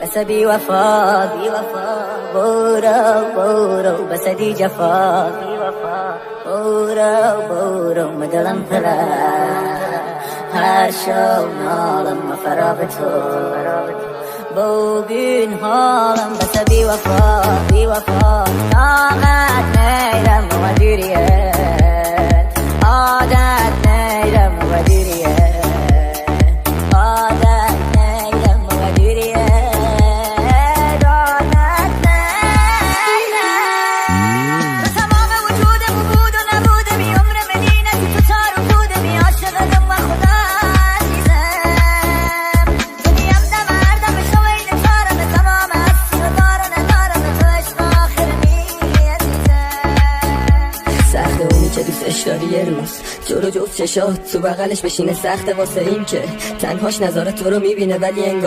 بس بی وفا برو بس دی جفا برو مدلم پلن هر شو نالم و فراغ تو بوگین حالم بس بی وفا طاقت نیرم و مدیریت عادت نیرم و مدیریت عادت نیرم و مدیریت عادت نیرم تو تمام وجودم و بود و نبوده بی عمر مدینتی تو تار و بوده بی عاشقتم و خدا عزیزم دنیم دم هر دم شو این تارم تمام هستی و دار و ندارم تو عشق آخر می عزیزم سخته اونی که دوستش داری یه روز جلو جفت چشات تو بغلش بشینه سخته واسه این که تنهاش نظارت تو رو میبینه ولی انگار